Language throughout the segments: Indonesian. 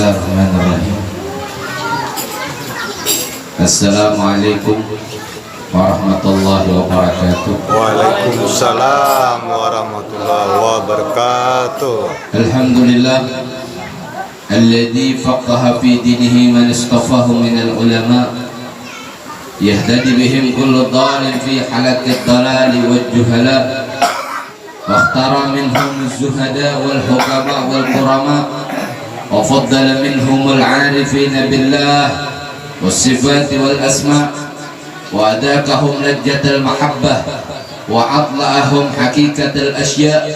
Bismillahirrahmanirrahim. Assalamualaikum warahmatullahi wabarakatuh. Waalaikumsalam warahmatullahi wabarakatuh. Alhamdulillah alladzi faqaha fi dinihi man istafahu minal ulama yahtadi bihim kullu dhalin fi halaqid dhalali wal juhala wa ikhtara minhum az-zuhada wal hukama wal qurama wa faddala minhum al-'arifina billah was sifati wal asma' wa adakahum lajjatal mahabbah wa atla'ahum hakikatal asya'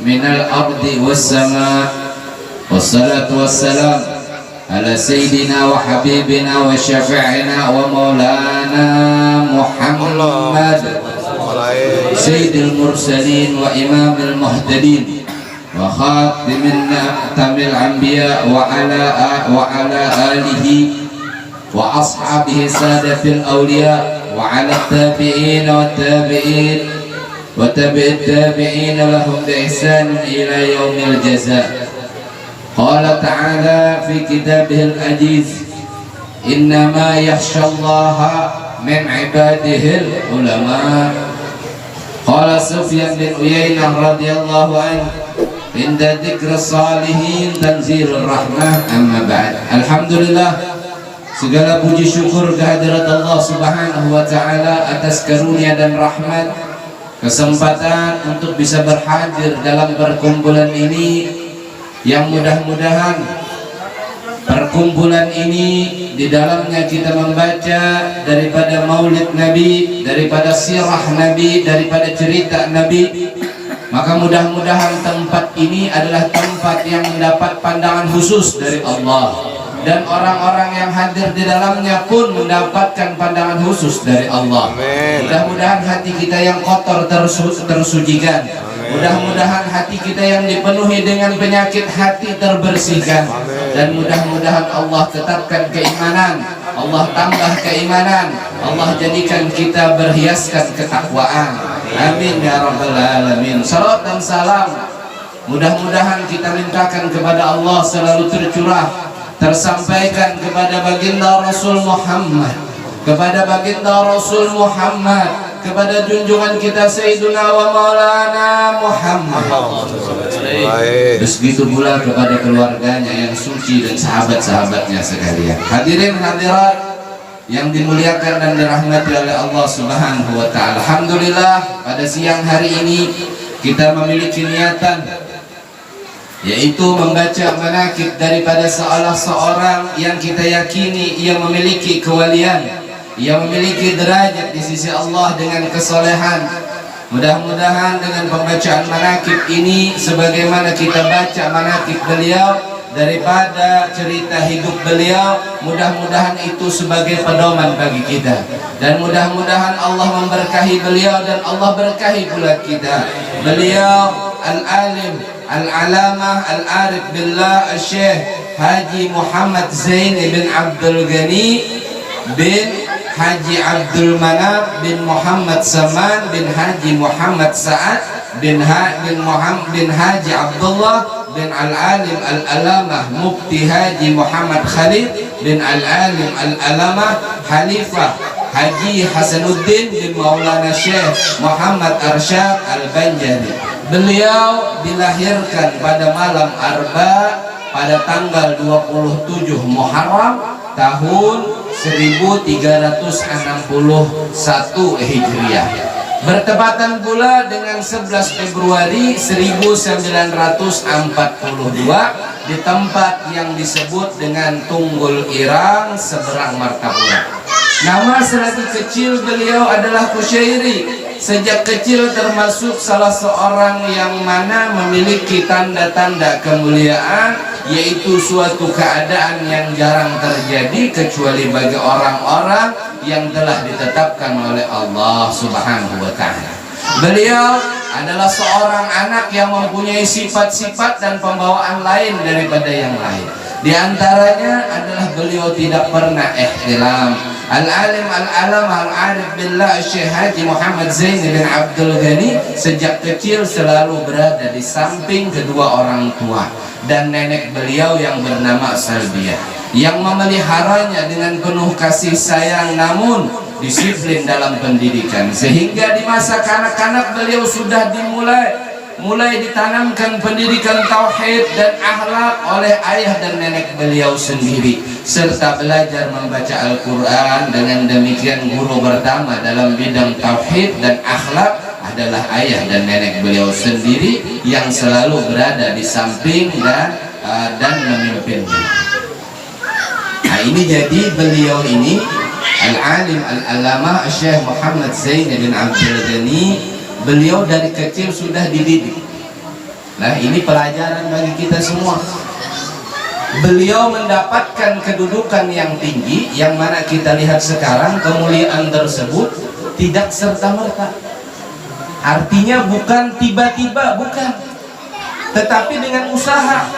minal ardi was sama'. Wassalatu wassalam ala sayyidina wa habibina wa syafi'ina wa maulana Muhammad sayyidil mursalin wa imamil muhtadin wa khatimin tamil anbiya wa ala alihi wa ashabihi sadatil awliya wa ala tabi'in wa tabi'in wa tabi'it tabi'in lahum bi ihsan ila yaumil jazaa. Qala ta'ala fi kitabihil aziz innama yakhshallaha min ibadihil ulama. Qala Sufyan bin Uyainah radhiyallahu anhu inda dzikri salihin tanzilur rahmah amma ba'd. Alhamdulillah, segala puji syukur kehadirat Allah Subhanahu wa taala atas karunia dan rahmat kesempatan untuk bisa berhadir dalam perkumpulan ini, yang mudah-mudahan perkumpulan ini di dalamnya kita membaca daripada maulid Nabi, daripada sirah Nabi, daripada cerita Nabi. Maka mudah-mudahan tempat ini adalah tempat yang mendapat pandangan khusus dari Allah, dan orang-orang yang hadir di dalamnya pun mendapatkan pandangan khusus dari Allah. Mudah-mudahan hati kita yang kotor tersucikan. Mudah-mudahan hati kita yang dipenuhi dengan penyakit hati terbersihkan. Dan mudah-mudahan Allah tetapkan keimanan, Allah tambah keimanan, Allah jadikan kita berhiaskan ketakwaan. Amin ya rabbal alamin. Salat dan salam mudah-mudahan kita mintakan kepada Allah selalu tercurah, tersampaikan kepada baginda Rasul Muhammad, kepada baginda Rasul Muhammad, kepada junjungan kita Sayyiduna wa Maulana Muhammad. Begitu pula kepada keluarganya yang suci dan sahabat-sahabatnya sekalian. Hadirin hadirat yang dimuliakan dan dirahmati oleh Allah Subhanahu wa taala. Alhamdulillah, pada siang hari ini kita memiliki niatan, yaitu membaca manaqib daripada salah seorang yang kita yakini ia memiliki kewalian, ia memiliki derajat di sisi Allah dengan kesolehan. Mudah-mudahan dengan pembacaan manaqib ini, sebagaimana kita baca manaqib beliau daripada cerita hidup beliau, mudah-mudahan itu sebagai pedoman bagi kita, dan mudah-mudahan Allah memberkahi beliau dan Allah berkahi pula kita. Beliau al-alim, al-alamah, al-arif billah, al-syekh Haji Muhammad Zain bin Abdul Ghani bin Haji Abdul Manaf bin Muhammad Saman bin Haji Muhammad Sa'ad bin Haji Abdullah bin Al-Alim Al-Alamah Mufti Haji Muhammad Khalid bin Al-Alim Al-Alamah Khalifah Haji Hasanuddin bin Maulana Syekh Muhammad Arsyad Al-Banjari. Beliau dilahirkan pada malam Arba pada tanggal 27 Muharram tahun 1361 Hijriah, bertepatan pula dengan 11 Februari 1942 di tempat yang disebut dengan Tunggul Irang, seberang Martapura. Nama selagi kecil beliau adalah Kusyairi. Sejak kecil termasuk salah seorang yang mana memiliki tanda-tanda kemuliaan, yaitu suatu keadaan yang jarang terjadi kecuali bagi orang-orang yang telah ditetapkan oleh Allah Subhanahu wa taala. Beliau adalah seorang anak yang mempunyai sifat-sifat dan pembawaan lain daripada yang lain. Di antaranya adalah beliau tidak pernah ihtilam. Al-alim al-alamah al-arif billah Syekh Haji Muhammad Zain bin Abdul Ghani sejak kecil selalu berada di samping kedua orang tua dan nenek beliau yang bernama Salbiah, yang memeliharanya dengan penuh kasih sayang namun disiplin dalam pendidikan, sehingga di masa kanak-kanak beliau sudah mulai ditanamkan pendidikan tauhid dan akhlak oleh ayah dan nenek beliau sendiri, serta belajar membaca Al-Quran. Dengan demikian guru pertama dalam bidang tauhid dan akhlak adalah ayah dan nenek beliau sendiri yang selalu berada di samping dan memimpinnya. Nah, ini jadi beliau ini Al-alim al-alamah Syekh Muhammad Zain bin Abdul Ghani, beliau dari kecil sudah dididik. Nah, ini pelajaran bagi kita semua. Beliau mendapatkan kedudukan yang tinggi, yang mana kita lihat sekarang kemuliaan tersebut tidak serta-merta. Artinya bukan tiba-tiba, bukan, tetapi dengan usaha.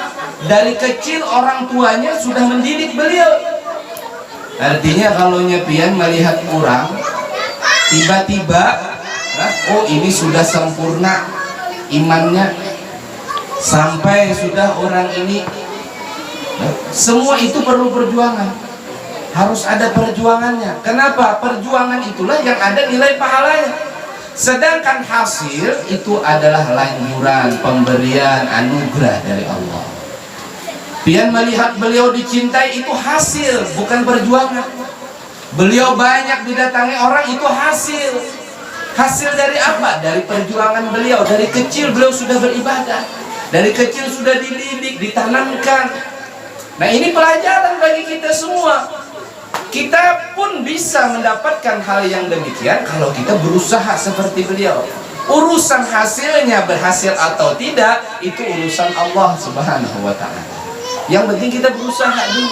Dari kecil orang tuanya sudah mendidik beliau. Artinya kalau nyepian melihat kurang, tiba-tiba oh ini sudah sempurna imannya, sampai sudah orang ini, semua itu perlu perjuangan, harus ada perjuangannya. Kenapa? Perjuangan itulah yang ada nilai pahalanya. Sedangkan hasil itu adalah lanjuran pemberian anugerah dari Allah. Pian melihat beliau dicintai itu hasil, bukan perjuangan. Beliau banyak didatangi orang itu hasil. Hasil dari apa? Dari perjuangan beliau. Dari kecil beliau sudah beribadah, dari kecil sudah dididik, ditanamkan. Nah, ini pelajaran bagi kita semua. Kita pun bisa mendapatkan hal yang demikian kalau kita berusaha seperti beliau. Urusan hasilnya berhasil atau tidak itu urusan Allah Subhanahu wa ta'ala. Yang penting kita berusaha dulu.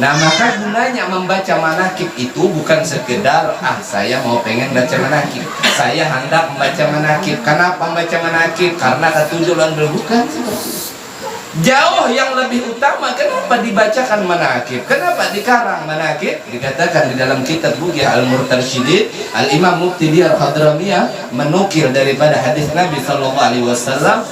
Nah, maka gunanya membaca manakib itu bukan sekedar saya mau pengen baca manakib, saya hendak membaca manakib. Kenapa membaca manakib? Karena ketujuan bukan. Jauh yang lebih utama, kenapa dibacakan manakib? Kenapa dikarang manakib? Dikatakan di dalam kitab Bughiyah Al-Murtarsyidin, Al-Imam Mufti Diyar Hadramiyah menukil daripada hadis Nabi sallallahu alaihi wasallam,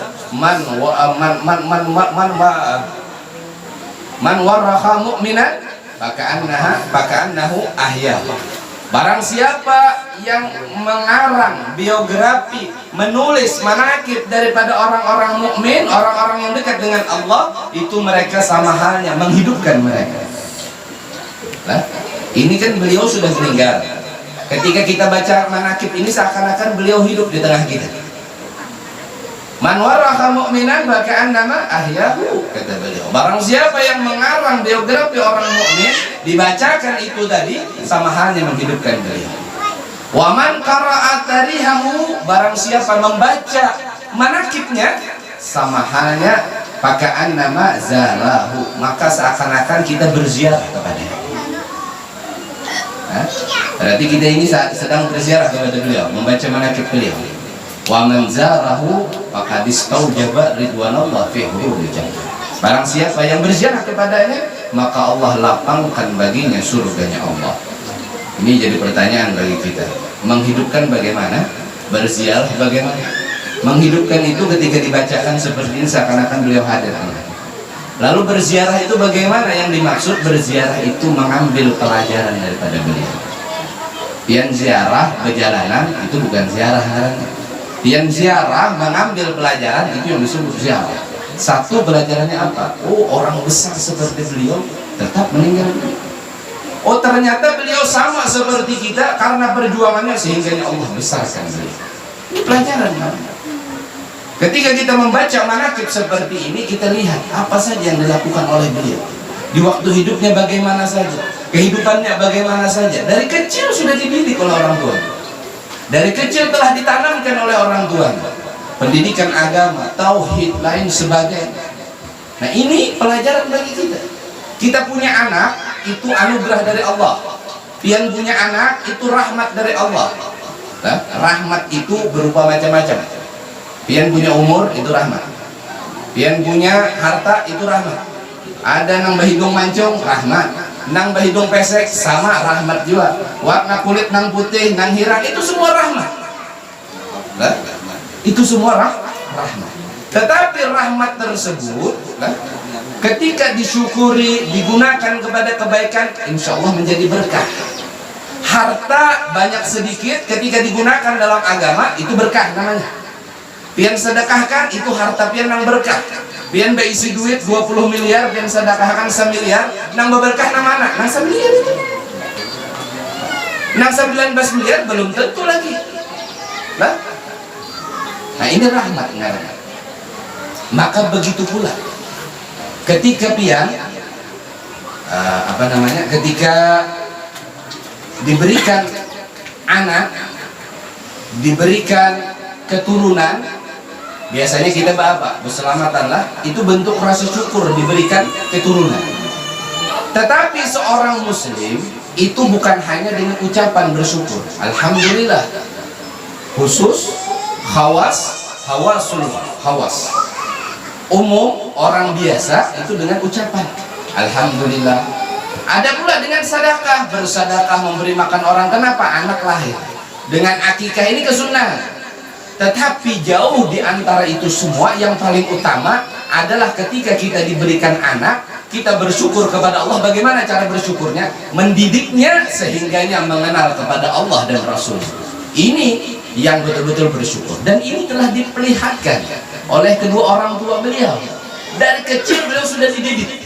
man warraha mu'minan faka'annahu ahya. Barang siapa yang mengarang biografi, menulis manakib daripada orang-orang mukmin, orang-orang yang dekat dengan Allah, itu mereka sama halnya menghidupkan mereka. Nah, ini kan beliau sudah meninggal. Ketika kita baca manakib ini seakan-akan beliau hidup di tengah kita. Man waraha mu'minan faka'annama ahyahu, kata beliau. Barang siapa yang mengarang biografi orang mukmin, dibacakan itu tadi, sama halnya menghidupkan beliau. Wa man qara'a tarihahu, barang siapa membaca manakibnya, sama halnya faka'annama zarahu, maka seakan-akan kita berziarah kepadanya. Berarti kita ini sedang berziarah kepada beliau, membaca manakib beliau. Wa man zarahu faqad istaujaba ridwanallah fi hurul jannah. Barang siapa yang berziarah kepadanya, maka Allah lapangkan baginya surganya Allah. Ini jadi pertanyaan bagi kita. Menghidupkan bagaimana? Berziarah bagaimana? Menghidupkan itu ketika dibacakan seperti ini seakan-akan beliau hadir. Lalu berziarah itu bagaimana? Yang dimaksud berziarah itu mengambil pelajaran daripada beliau. Yang ziarah perjalanan itu bukan ziarah. Yang ziarah mengambil pelajaran itu yang disebut ziarah. Satu pelajarannya apa? Oh, orang besar seperti beliau tetap meninggal. Oh, ternyata beliau sama seperti kita karena perjuangannya sehingga Allah besarkan beliau. Ini pelajaran. Ketika kita membaca manakib seperti ini, kita lihat apa saja yang dilakukan oleh beliau di waktu hidupnya, bagaimana saja kehidupannya, bagaimana saja. Dari kecil sudah dididik oleh orang tua. Dari kecil telah ditanamkan oleh orang tua pendidikan agama, tauhid, lain sebagainya. Nah, ini pelajaran bagi kita. Kita punya anak itu anugerah dari Allah. Pian punya anak itu rahmat dari Allah. Nah, rahmat itu berupa macam-macam. Pian punya umur itu rahmat. Pian punya harta itu rahmat. Ada nang bahidung mancung rahmat. nang bahidung pesek sama rahmat juga, warna kulit nang putih nang hirang itu semua rahmat. Nah, itu semua rahmat. Tetapi rahmat tersebut ketika disyukuri, digunakan kepada kebaikan, insya Allah menjadi berkah. Harta banyak sedikit ketika digunakan dalam agama itu berkah namanya. Pian sedekahkan itu harta pian nang berkah. Pian beisi duit 20 miliar, pian sedekahkan 1 miliar, nang berkah nama anak, nang 1 miliar itu. Nang 19 miliar belum tentu lagi. Nah ini rahmat ngarang. Maka begitu pula ketika pian ketika diberikan anak, diberikan keturunan, biasanya kita berselamatkanlah, itu bentuk rasa syukur diberikan keturunan. Tetapi seorang muslim itu bukan hanya dengan ucapan bersyukur alhamdulillah, khusus hawasul hawas, umum orang biasa itu dengan ucapan alhamdulillah. Ada pula dengan sedekah, bersedekah memberi makan orang. Kenapa? Anak lahir. Dengan akikah ini kesunahan. Tetapi jauh di antara itu semua yang paling utama adalah ketika kita diberikan anak, kita bersyukur kepada Allah. Bagaimana cara bersyukurnya? Mendidiknya sehingganya mengenal kepada Allah dan Rasul. Ini yang betul-betul bersyukur. Dan ini telah diperlihatkan oleh kedua orang tua beliau. Dari kecil beliau sudah dididik.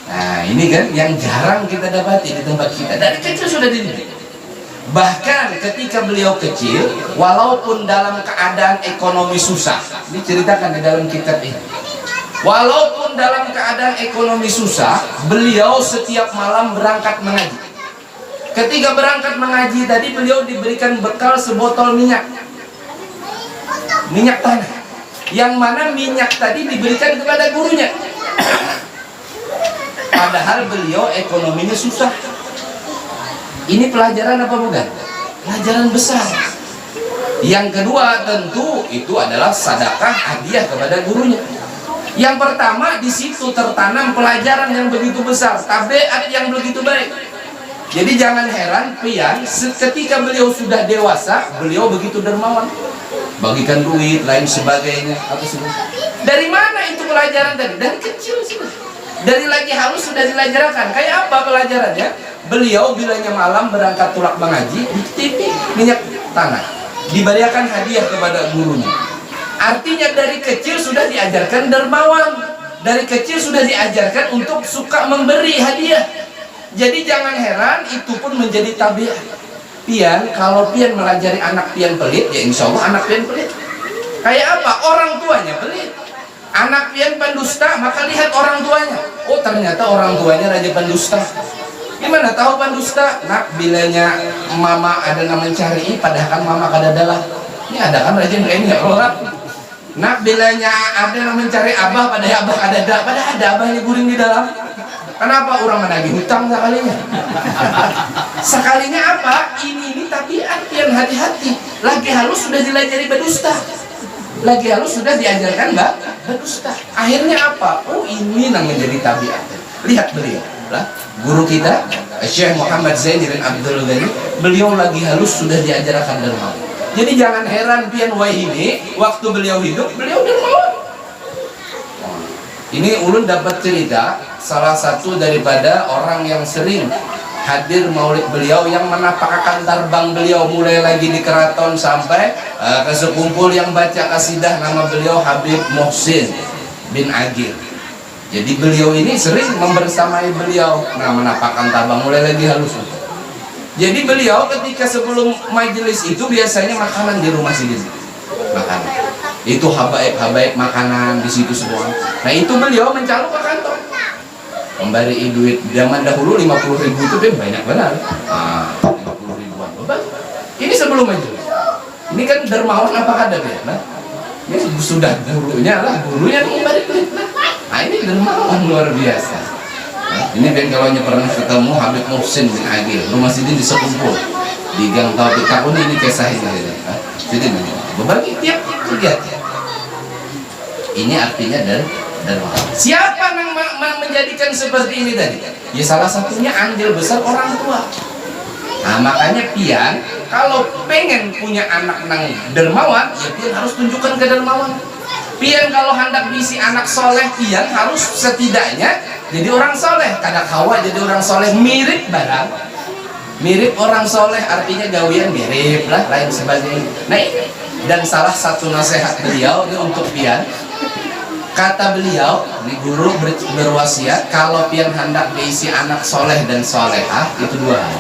Nah ini kan yang jarang kita dapati di tempat kita. Dari kecil sudah dididik. Bahkan ketika beliau kecil, walaupun dalam keadaan ekonomi susah, diceritakan di dalam kitab ini, walaupun dalam keadaan ekonomi susah, beliau setiap malam berangkat mengaji. Ketika berangkat mengaji tadi, beliau diberikan bekal sebotol minyak tanah, yang mana minyak tadi diberikan kepada gurunya. Padahal beliau ekonominya susah. Ini pelajaran apa bukan? Pelajaran besar. Yang kedua tentu itu adalah sedekah hadiah kepada gurunya. Yang pertama di situ tertanam pelajaran yang begitu besar, tabiat yang begitu baik. Jadi jangan heran pian ketika beliau sudah dewasa, beliau begitu dermawan, bagikan duit lain sebagainya. Dari mana itu pelajaran tadi? Dari kecil sudah. Dari lagi halus sudah dilajarkan. Kayak apa pelajarannya? Beliau bilanya malam berangkat tulak mengaji, dititip minyak tanah, diberikan hadiah kepada gurunya. Artinya dari kecil sudah diajarkan dermawan, dari kecil sudah diajarkan untuk suka memberi hadiah. Jadi jangan heran itu pun menjadi tabiat. Pian, kalau pian melajari anak pian pelit, ya insya Allah anak pian pelit. Kayak apa? Orang tuanya pelit. Anak pian pendusta, maka lihat orang tuanya. Oh ternyata orang tuanya raja pendusta. Gimana tahu pendusta? Nak bilanya mama ada nama mencari, padahal kan mama kada adalah. Ini ada kan raja ini ya Allah. Nak bilanya ada nama mencari abah, padahal abah kada ada. Padahal ada abahnya guring di dalam. Kenapa orang menagih hutang sekalinya? Sekalinya apa? Ini tabiat yang hati-hati. Lagi halus sudah dilajari berdusta. Lagi halus sudah diajarkan berdusta. Akhirnya apa? Oh ini yang menjadi tabiat. Lihat beliau lah, guru kita Syekh Muhammad Zaini bin Abdul Ghani, beliau lagi halus sudah diajarkan dermawan. Jadi jangan heran pian ini waktu beliau hidup beliau dermawan. Ini ulun dapat cerita salah satu daripada orang yang sering hadir maulid beliau, yang menapakkan tarbang beliau mulai lagi di keraton sampai ke sekumpul yang baca kasidah nama beliau Habib Muhsin bin Agil. Jadi beliau ini sering membersamai beliau, menapakkan tarbang mulai lagi halus. Jadi beliau ketika sebelum majelis itu biasanya makanan di rumah sini, makanan itu habaib makanan di situ semua. Nah itu beliau mencalon ke kantor, memberi duit. Zaman dahulu 50.000 itu banyak benar. 50 ribuan. Ini sebelum majelis. Ini kan dermawan apa kada ya? Nah, ini sudah gurunya memberi duit. Nah ini dermawan luar biasa. Nah, ini ben kalau pernah ketemu Habib Muhsin bin Agil, rumah sini di sekumpul di Gang Taufik tahun ini kisah ini. Jadi berbagi tiap kegiatan. Ini artinya dermawan. Siapa yang menjadikan seperti ini tadi? Ya salah satunya andil besar orang tua. Nah makanya pian kalau pengen punya anak nang dermawan, ya pian harus tunjukkan kedermawan. Pian kalau hendak bisi anak soleh, pian harus setidaknya jadi orang soleh. Kadang hawa jadi orang soleh mirip barang, mirip orang soleh artinya gawian mirip lah lain sebagainya. Nah dan salah satu nasihat beliau ini untuk pian, kata beliau, ini guru berwasiat kalau pian hendak diisi anak soleh dan solehah itu dua hal.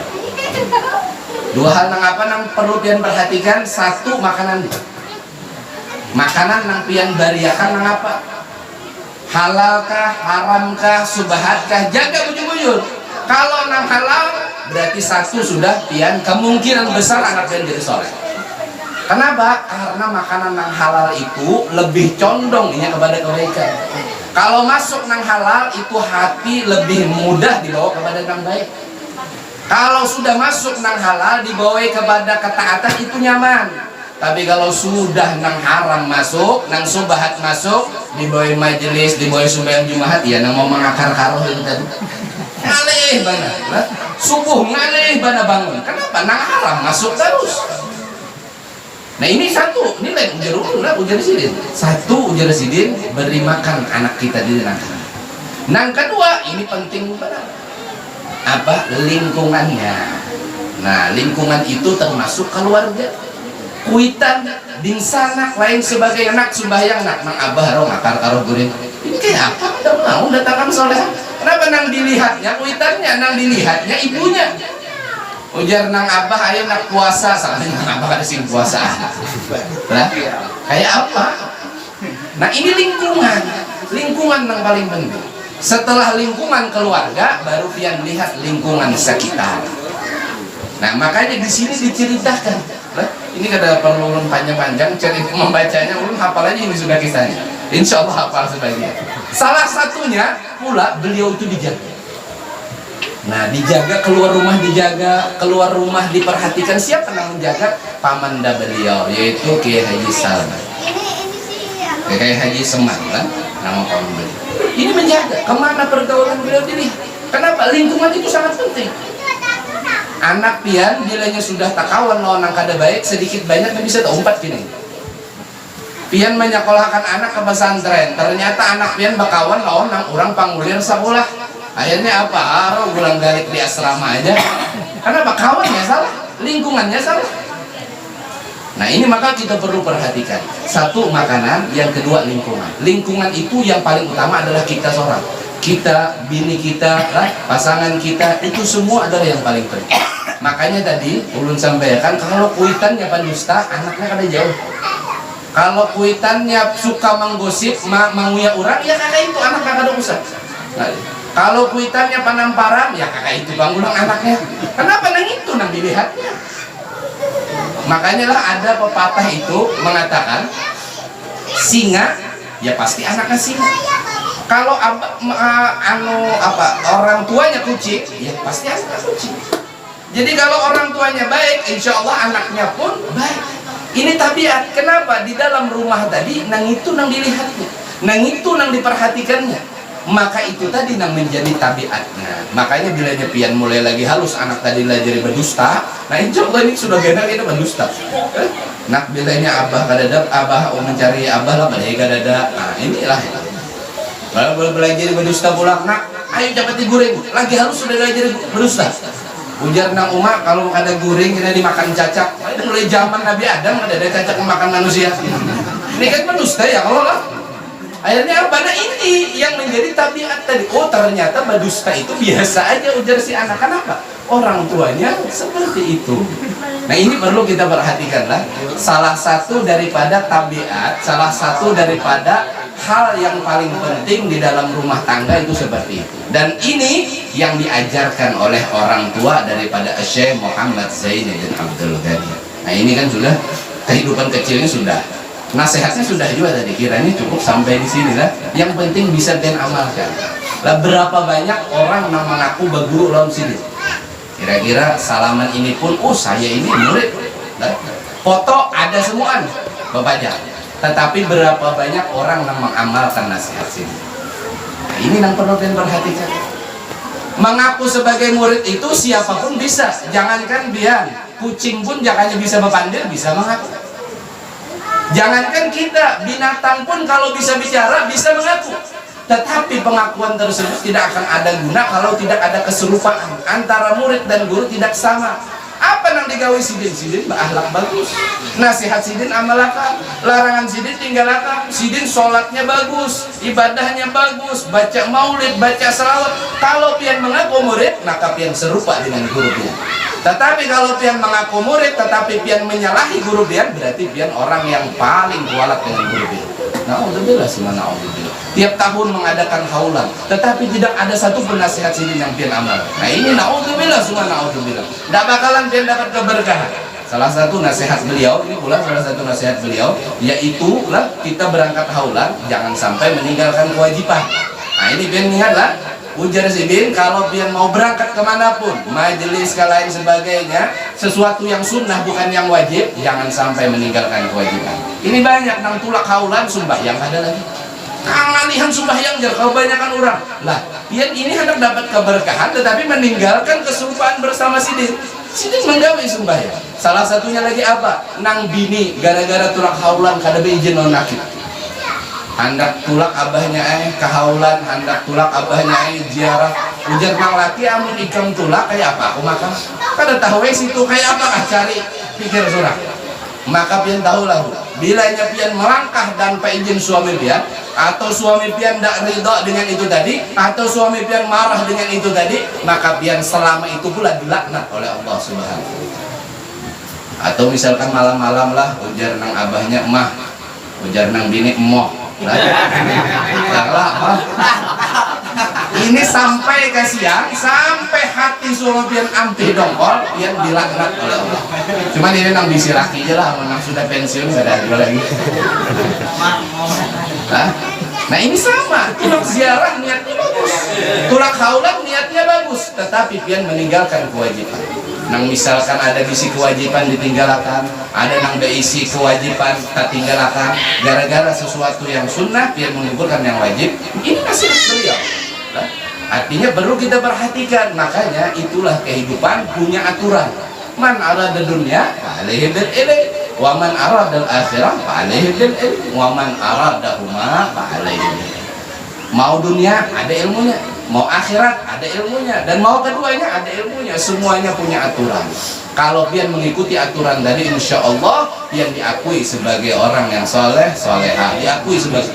Dua hal nang apa nang perlu pian perhatikan. Satu, makanan. Makanan nang pian bariakan nang apa? Halalkah, haramkah, subahatkah? Jaga bujur-bujur. Kalau nang halal berarti satu sudah pian kemungkinan besar anak pian jadi soleh. Kenapa? Karena makanan nang halal itu lebih condong ini kepada kebaikan. Kalau masuk nang halal itu hati lebih mudah dibawa kepada nang baik. Kalau sudah masuk nang halal dibawa kepada ketaatan itu nyaman. Tapi kalau sudah nang haram masuk, nang subahat masuk, dibawa majelis, dibawa sembahyang Jumat, ya nang mau mengakar karoh itu tadi. Ngalih bana, subuh ngalih bana bangun. Kenapa? Nang haram masuk terus. Nah ini satu, ini lain ujar ulun lah, ujar sidin. Satu, ujar sidin beri makan anak kita di nang. Nang kedua, ini penting benar. Apa? Lingkungannya. Nah lingkungan itu termasuk keluarga. Kuitan, dingsanak, lain sebagai anak sembahyang nak nang abah ro ngakar karo guring. Ini kayak apa? Udah mau datangkan soleh. Kenapa nang dilihatnya kuitannya, nang dilihatnya ibunya. Ujar nang abah ayo nak puasa, soalnya nang abah ada sing puasa. Lah, kayak apa? Nah ini lingkungan, lingkungan yang paling penting. Setelah lingkungan keluarga, baru pian lihat lingkungan sekitar. Nah makanya di sini diceritakan. Lah, ini kada perlu ulun panjang-panjang cerita membacanya, ulun hafal aja ini sudah kisahnya. Insya Allah hafal sebagian. Salah satunya pula beliau itu dijaga. Nah dijaga, keluar rumah dijaga, keluar rumah diperhatikan. Siapa yang menjaga? Pamanda beliau, yaitu Kiai Haji Salman, Kiai Haji Seman kan nama paman beliau. Ini menjaga kemana pergaulan beliau dilihat. Kenapa? Lingkungan itu sangat penting. Anak pian bilanya sudah takawan lawan nang kada baik, sedikit banyak bisa terumpat gini. Pian menyekolahkan anak ke pesantren, ternyata anak pian bakawan lawan nang orang pangulir sekolah. Akhirnya apa? Aro gulang galik di asrama aja. Kenapa? Kawannya salah, lingkungannya salah. Nah ini maka kita perlu perhatikan. Satu makanan, yang kedua lingkungan. Lingkungan itu yang paling utama adalah kita seorang. Kita, bini kita, pasangan kita, itu semua adalah yang paling penting. Makanya tadi ulun sampaikan kalau kuitannya pendusta, anaknya kada jauh. Kalau kuitannya suka menggosip, menguya orang, ya kakak itu anak kakak ada usah. Nah, kalau kuitannya panamparan, ya kakak itu bangulang anaknya. Kenapa nang itu nang dilihatnya? Makanya lah ada pepatah itu mengatakan singa, ya pasti anaknya singa. Kalau orang tuanya kucing, ya pasti anaknya kucing. Jadi kalau orang tuanya baik, insya Allah anaknya pun baik. Ini tabiat. Kenapa? Di dalam rumah tadi, nang itu nang dilihatnya, nang itu nang diperhatikannya. Maka itu tadi nang menjadi tabiatnya. Makanya bila pian mulai lagi halus, anak tadi lah jadi berdusta. Nah insya Allah ini sudah genar kita berdusta. Nak bilanya abah kadada, abah mencari abah lah pada kadada. Nah inilah. Kalau belajar berdusta pulang, nak ayo cepat digoreng. Lagi halus sudah belajar berdusta. Ujar nang umak kalau ada guring kena dimakan cacak. Itu mulai zaman Nabi Adam ada cacak memakan manusia. Ini kan berdusta ya kalau lah. Akhirnya apa? Nah ini yang menjadi tabiat tadi. Oh ternyata berdusta itu biasa aja, ujar si anak. Kenapa? Orang tuanya seperti itu. Nah ini perlu kita perhatikan lah. Salah satu daripada tabiat, salah satu daripada hal yang paling penting di dalam rumah tangga itu seperti itu. Dan ini yang diajarkan oleh orang tua daripada Syekh Muhammad Zainuddin Abdul Ghani. Nah ini kan sudah kehidupan kecilnya sudah. Nasihatnya sudah juga tadi, kiranya cukup sampai di sini lah. Yang penting bisa dan amalkan. Lah berapa banyak orang yang mengaku berguru lawan sini. Kira-kira salaman ini pun, oh saya ini murid. Nah, foto ada semua Bapaknya. Tetapi berapa banyak orang yang mengamalkan nasihat sini. Nah, ini yang perlu kalian perhatikan. Mengaku sebagai murid itu siapapun bisa. Jangankan biar kucing pun jangannya bisa berpandir, bisa mengaku. Jangankan kita, binatang pun kalau bisa bicara, bisa mengaku. Tetapi pengakuan tersebut tidak akan ada guna kalau tidak ada keserupaan antara murid dan guru, tidak sama. Apa yang digawe sidin? Sidin berakhlak bagus, nasihat sidin amalakan, larangan sidin tinggalkan. Sidin sholatnya bagus, ibadahnya bagus, baca maulid, baca salawat. Kalau pian mengaku murid, maka pian serupa dengan guru pian. Tetapi kalau pian mengaku murid tetapi pian menyalahi guru pian, berarti pian orang yang paling kualat dengan guru pian. Na'udzubillah summa na'udzubillah. Tiap tahun mengadakan haulan, tetapi tidak ada satu penasihat sidin yang pian amal. Nah ini na'udzubillah summa na'udzubillah. Tidak bakalan pian dapat keberkahan. Salah satu nasihat beliau, ini pula salah satu nasihat beliau, yaitu lah kita berangkat haulan, jangan sampai meninggalkan kewajiban. Nah ini pian ingatlah. Ujar sidin, kalau pian mau berangkat kemanapun, majelis ke lain sebagainya, sesuatu yang sunnah bukan yang wajib, jangan sampai meninggalkan kewajiban. Ini banyak nang tulak haulan sembahyang ada lagi. Kangalihan sembahyang jar kebanyakan orang. Lah, pian ini hendak dapat keberkahan tetapi meninggalkan kesumpaan bersama sidin. Sidin menggawe sembahyang. Salah satunya lagi apa? Nang bini gara-gara tulak haulan kada beizin nonakit. Hendak tulak abahnya kehaulan, hendak tulak abahnya ziarah. Ujar mang laki amun ikam tulak kayak apa aku makan. Kada tahu situ kayak apa cari pikir surah. Maka pian tahu lah, bilanya pian melangkah dan izin suami pian, atau suami pian tidak ridha dengan itu tadi, atau suami pian marah dengan itu tadi, maka pian selama itu pula dilaknat oleh Allah Subhanahu. Atau misalkan malam-malam lah ujar nang abahnya emah, ujar nang bini emoh. Ini sampai ke siang, sampai hati suami pian ampih dongkol, pian dilaknat oleh Allah. Cuma ini nang bisi laki aja lah, nang sudah pensiun gak ada lagi. Nah ini sama, tulak ziarah niatnya bagus, tulak haulan niatnya bagus, tetapi pian meninggalkan kewajiban. Nang misalkan ada bisi kewajiban ditinggalkan, ada nang beisi kewajiban tak tinggalkan, gara-gara sesuatu yang sunnah pian mengumpulkan yang wajib. Ini nasihat beliau. Artinya perlu kita perhatikan, makanya itulah kehidupan punya aturan. Man arada dunya fa'alaihi bil ilm, wa man arada al akhirah fa'alaihi bil ilm, wa man aradahuma fa'alaihi bil ilm. Mau dunia ada ilmunya, mau akhirat ada ilmunya, dan mau keduanya ada ilmunya. Semuanya punya aturan. Kalau pian mengikuti aturan tadi, insya Allah pian diakui sebagai orang yang soleh, soleha, diakui sebagai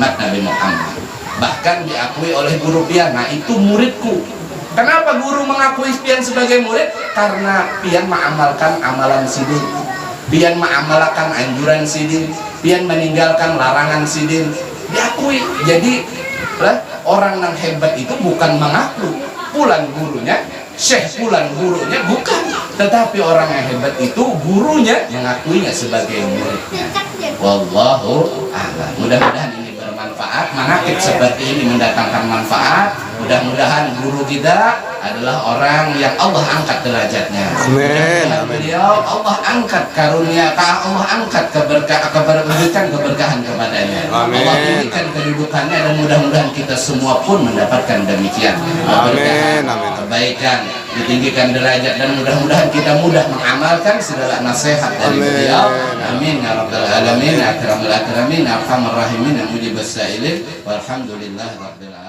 umat Nabi Muhammad, bahkan diakui oleh guru pian. Nah itu muridku. Kenapa guru mengakui pian sebagai murid? Karena pian mengamalkan amalan sidin, pian mengamalkan anjuran sidin, pian meninggalkan larangan sidin, diakui. Jadi orang yang hebat itu bukan mengaku pulan gurunya, syekh pulan gurunya, bukan. Tetapi orang yang hebat itu gurunya mengakuinya sebagai muridnya. Wallahu a'lam. Mudah-mudahan ini bermanfaat. Manakib seperti ini mendatangkan manfaat. Mudah-mudahan guru kita adalah orang yang Allah angkat derajatnya. Amin. Beliau Allah angkat karunia, Allah angkat keberkahan kepadanya. Amin. Allah tinggikan kedudukannya, dan mudah-mudahan kita semua pun mendapatkan demikian. Amin. Amin. Kebaikan, ditinggikan derajat, dan mudah-mudahan kita mudah mengamalkan segala nasihat dari beliau. Amin ya rabbal alamin, akramul akramin, arhamar rahimin, mujibas sa'ilin, walhamdulillah rabbil alamin.